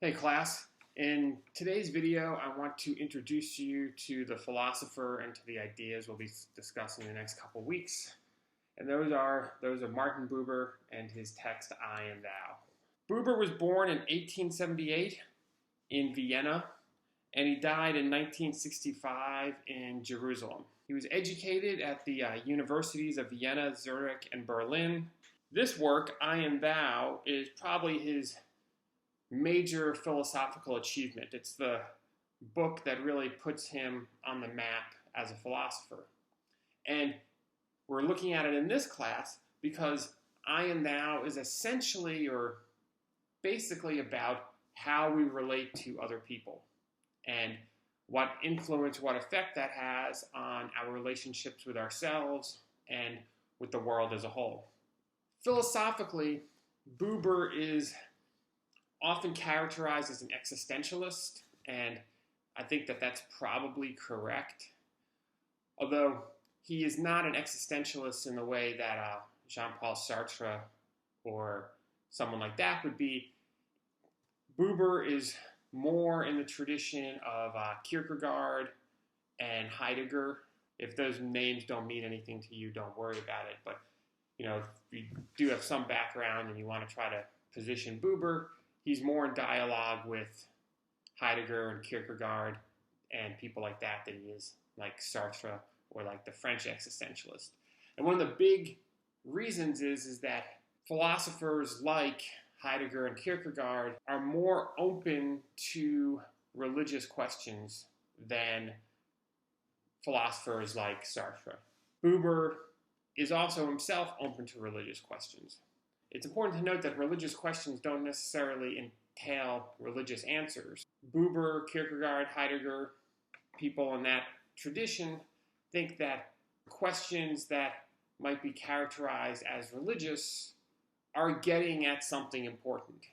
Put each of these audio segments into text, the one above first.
Hey class, in today's video I want to introduce you to the philosopher and to the ideas we'll be discussing in the next couple weeks. And those are Martin Buber and his text I and Thou. Buber was born in 1878 in Vienna and he died in 1965 in Jerusalem. He was educated at the universities of Vienna, Zurich, and Berlin. This work, I and Thou, is probably his major philosophical achievement. It's the book that really puts him on the map as a philosopher. And we're looking at it in this class because I and Thou is essentially or basically about how we relate to other people and what influence, what effect that has on our relationships with ourselves and with the world as a whole. Philosophically, Buber is often characterized as an existentialist, and I think that that's probably correct. Although he is not an existentialist in the way that Jean-Paul Sartre or someone like that would be. Buber is more in the tradition of Kierkegaard and Heidegger. If those names don't mean anything to you, don't worry about it. But if you do have some background and you want to try to position Buber, he's more in dialogue with Heidegger and Kierkegaard and people like that than he is like Sartre or like the French existentialist. And one of the big reasons is that philosophers like Heidegger and Kierkegaard are more open to religious questions than philosophers like Sartre. Buber is also himself open to religious questions. It's important to note that religious questions don't necessarily entail religious answers. Buber, Kierkegaard, Heidegger, people in that tradition think that questions that might be characterized as religious are getting at something important.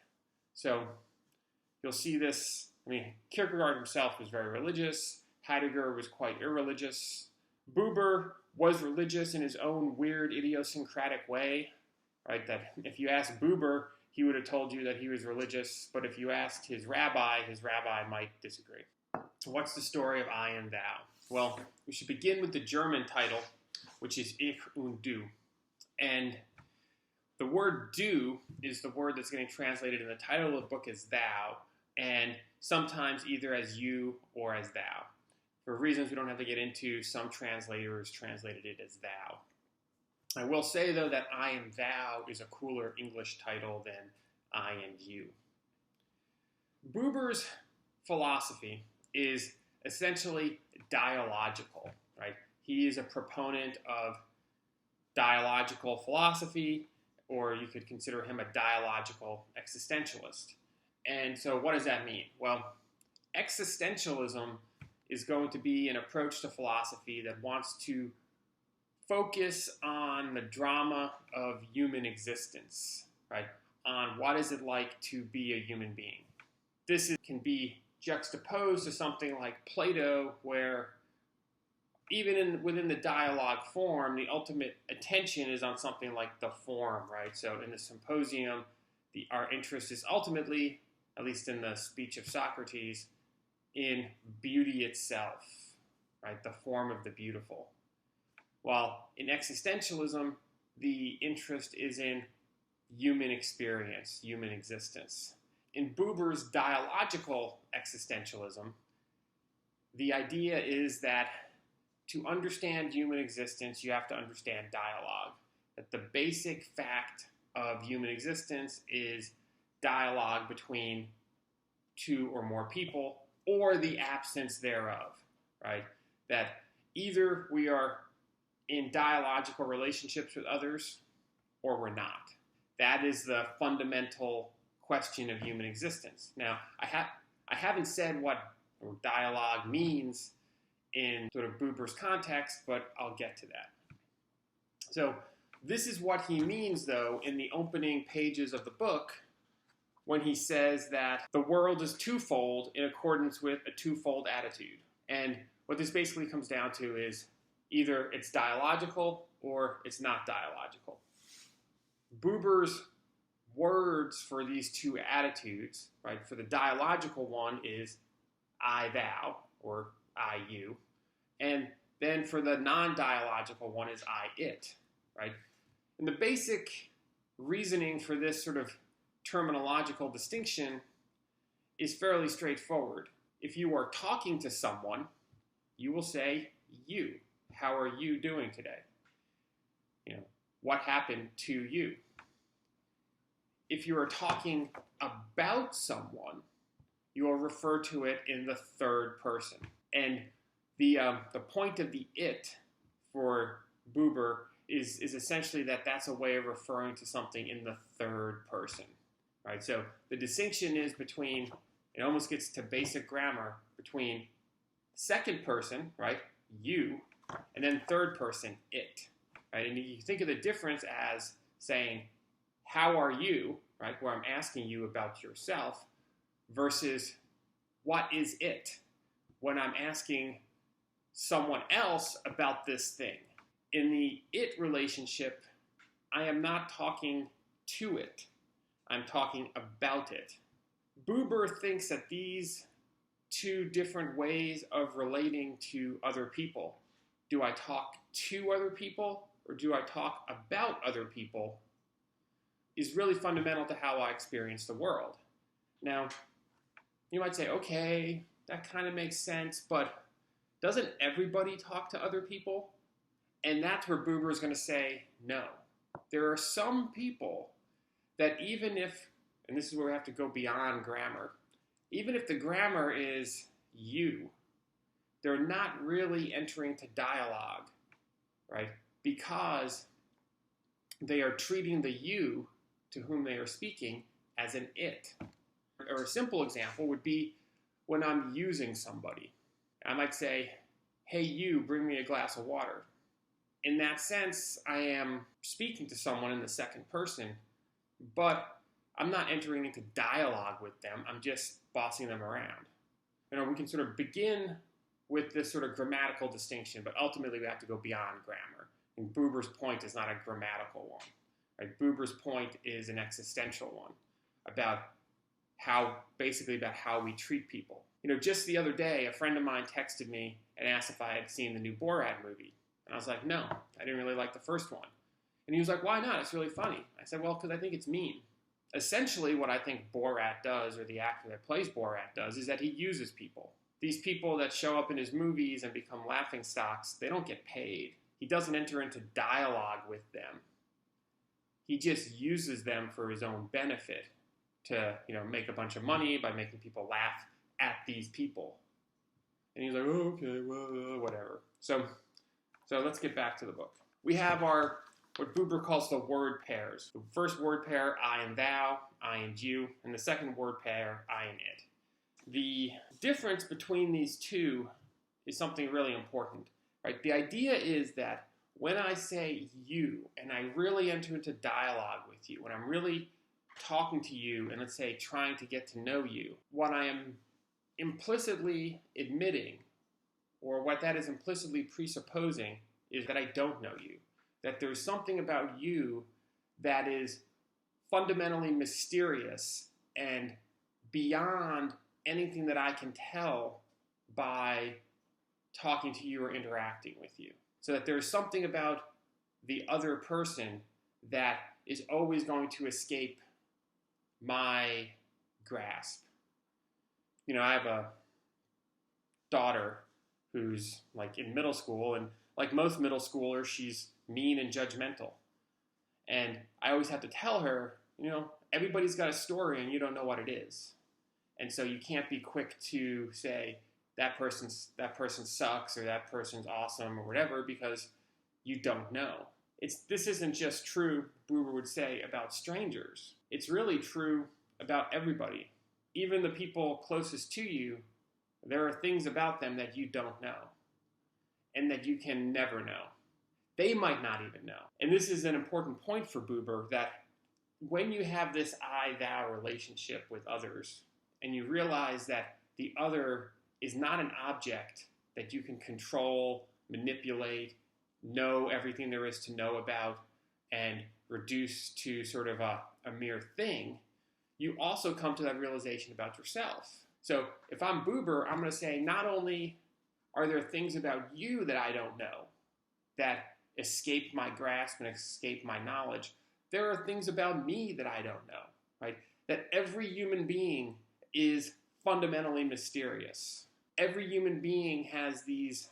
So you'll see this. Kierkegaard himself was very religious. Heidegger was quite irreligious. Buber was religious in his own weird, idiosyncratic way. Right, that if you asked Buber, he would have told you that he was religious, but if you asked his rabbi might disagree. So what's the story of I and Thou? Well, we should begin with the German title, which is Ich und Du. And the word du is the word that's getting translated in the title of the book as thou, and sometimes either as you or as thou. For reasons we don't have to get into, some translators translated it as thou. I will say, though, that I and Thou is a cooler English title than I and You. Buber's philosophy is essentially dialogical, right? He is a proponent of dialogical philosophy, or you could consider him a dialogical existentialist. And so what does that mean? Well, existentialism is going to be an approach to philosophy that wants to focus on the drama of human existence, right? On what is it like to be a human being. This can be juxtaposed to something like Plato, where even within the dialogue form, the ultimate attention is on something like the form, right? So in the Symposium, our interest is ultimately, at least in the speech of Socrates, in beauty itself, right? The form of the beautiful. While in existentialism, the interest is in human experience, human existence. In Buber's dialogical existentialism, the idea is that to understand human existence, you have to understand dialogue. That the basic fact of human existence is dialogue between two or more people, or the absence thereof, right? That either we are in dialogical relationships with others, or we're not. That is the fundamental question of human existence. Now, I haven't said what dialogue means in sort of Buber's context, but I'll get to that. So this is what he means, though, in the opening pages of the book, when he says that the world is twofold in accordance with a twofold attitude. And what this basically comes down to is either it's dialogical or it's not dialogical. Buber's words for these two attitudes, right? For the dialogical one is I, thou, or I, you. And then for the non-dialogical one is I, it, right? And the basic reasoning for this sort of terminological distinction is fairly straightforward. If you are talking to someone, you will say you. How are you doing today? What happened to you? If you are talking about someone, you will refer to it in the third person. And the point of the it for Buber is essentially that's a way of referring to something in the third person, right? So the distinction is between, it almost gets to basic grammar, between second person, right, you, and then third person, it, right? And you think of the difference as saying, how are you, right, where I'm asking you about yourself, versus what is it, when I'm asking someone else about this thing. In the it relationship, I am not talking to it. I'm talking about it. Buber thinks that these two different ways of relating to other people, do I talk to other people or do I talk about other people, is really fundamental to how I experience the world. Now, you might say, okay, that kind of makes sense, but doesn't everybody talk to other people? And that's where Buber is going to say, no. There are some people that even if, and this is where we have to go beyond grammar, even if the grammar is you, they're not really entering to dialogue, right? Because they are treating the you to whom they are speaking as an it. Or a simple example would be when I'm using somebody. I might say, hey, you, bring me a glass of water. In that sense, I am speaking to someone in the second person, but I'm not entering into dialogue with them. I'm just bossing them around. We can sort of begin with this sort of grammatical distinction, but ultimately we have to go beyond grammar. And Buber's point is not a grammatical one. Right? Buber's point is an existential one about how we treat people. Just the other day, a friend of mine texted me and asked if I had seen the new Borat movie. And I was like, no, I didn't really like the first one. And he was like, why not? It's really funny. I said, well, because I think it's mean. Essentially, what I think Borat does, or the actor that plays Borat does, is that he uses people. These people that show up in his movies and become laughing stocks, they don't get paid. He doesn't enter into dialogue with them. He just uses them for his own benefit to, make a bunch of money by making people laugh at these people. And he's like, oh, okay, well, whatever. So let's get back to the book. We have what Buber calls the word pairs. The first word pair, I and thou, I and you, and the second word pair, I and it. The difference between these two is something really important, right? The idea is that when I say you, and I really enter into dialogue with you, when I'm really talking to you, and let's say trying to get to know you, what I am implicitly admitting, or what that is implicitly presupposing, is that I don't know you. That there's something about you that is fundamentally mysterious and beyond anything that I can tell by talking to you or interacting with you. So that there's something about the other person that is always going to escape my grasp. I have a daughter who's in middle school, and like most middle schoolers, she's mean and judgmental. And I always have to tell her, everybody's got a story and you don't know what it is. And so you can't be quick to say that person sucks or that person's awesome or whatever, because you don't know. This isn't just true, Buber would say, about strangers. It's really true about everybody. Even the people closest to you, there are things about them that you don't know and that you can never know. They might not even know. And this is an important point for Buber, that when you have this I-thou relationship with others, and you realize that the other is not an object that you can control, manipulate, know everything there is to know about, and reduced to sort of a mere thing, you also come to that realization about yourself. So if I'm Buber, I'm going to say, not only are there things about you that I don't know that escape my grasp and escape my knowledge, there are things about me that I don't know, right? That every human being is fundamentally mysterious. Every human being has these,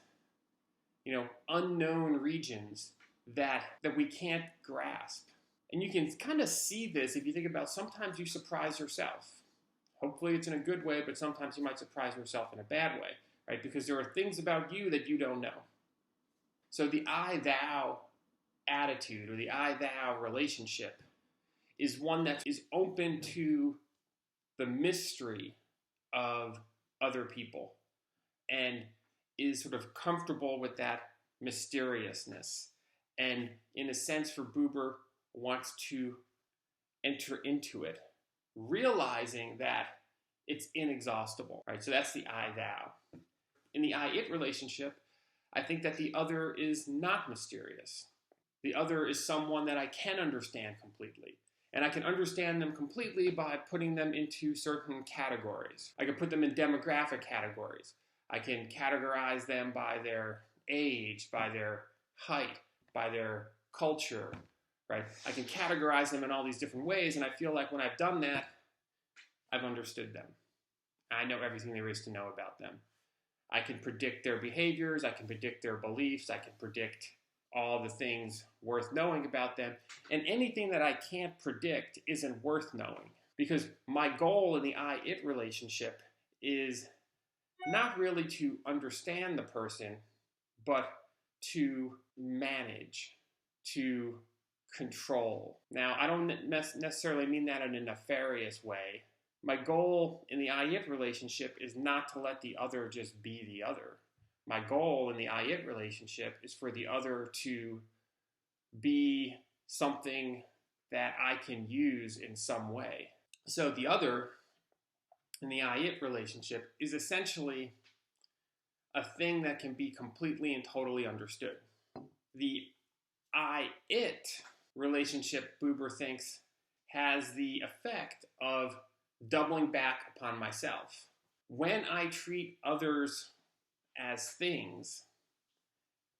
unknown regions that we can't grasp. And you can kind of see this if you think about, sometimes you surprise yourself. Hopefully it's in a good way, but sometimes you might surprise yourself in a bad way, right? Because there are things about you that you don't know. So the I-thou attitude, or the I-thou relationship, is one that is open to the mystery of other people and is sort of comfortable with that mysteriousness. And in a sense, for Buber, wants to enter into it, realizing that it's inexhaustible, right? So that's the I-thou. In the I-it relationship, I think that the other is not mysterious. The other is someone that I can understand completely. And I can understand them completely by putting them into certain categories. I can put them in demographic categories. I can categorize them by their age, by their height, by their culture, right? I can categorize them in all these different ways, and I feel like when I've done that, I've understood them. I know everything there is to know about them. I can predict their behaviors, I can predict their beliefs, I can predict all the things worth knowing about them, and anything that I can't predict isn't worth knowing. Because my goal in the I-it relationship is not really to understand the person, but to manage, to control. Now, I don't necessarily mean that in a nefarious way. My goal in the I-it relationship is not to let the other just be the other. My goal in the I-it relationship is for the other to be something that I can use in some way. So the other in the I-it relationship is essentially a thing that can be completely and totally understood. The I-it relationship, Buber thinks, has the effect of doubling back upon myself. When I treat others as things,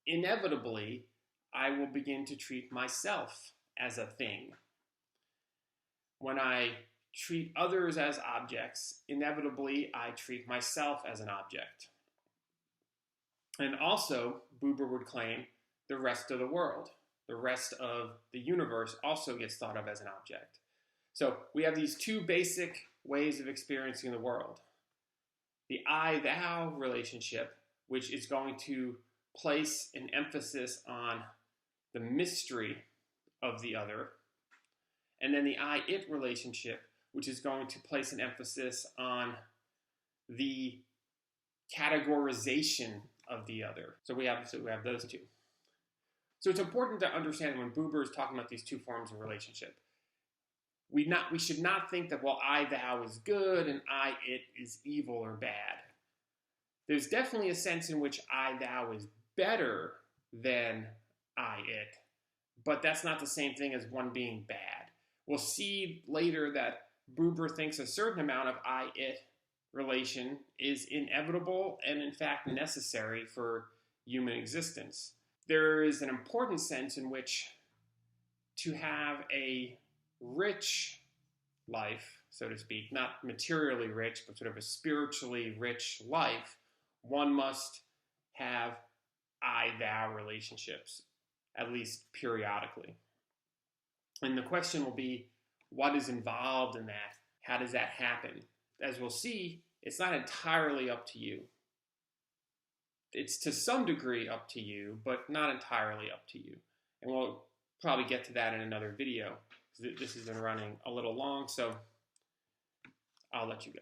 inevitably, I will begin to treat myself as a thing. When I treat others as objects, inevitably, I treat myself as an object. And also, Buber would claim, the rest of the world, the rest of the universe also gets thought of as an object. So we have these two basic ways of experiencing the world. The I-thou relationship, which is going to place an emphasis on the mystery of the other. And then the I-it relationship, which is going to place an emphasis on the categorization of the other. So we have those two. So it's important to understand when Buber is talking about these two forms of relationship, we should not think that, well, I-thou is good and I-it is evil or bad. There's definitely a sense in which I-thou is better than I-it, but that's not the same thing as one being bad. We'll see later that Buber thinks a certain amount of I-it relation is inevitable and in fact necessary for human existence. There is an important sense in which to have a rich life, so to speak, not materially rich, but sort of a spiritually rich life, one must have I-thou relationships, at least periodically. And the question will be, what is involved in that? How does that happen? As we'll see, it's not entirely up to you. It's to some degree up to you, but not entirely up to you. And we'll probably get to that in another video, because this has been running a little long, so I'll let you go.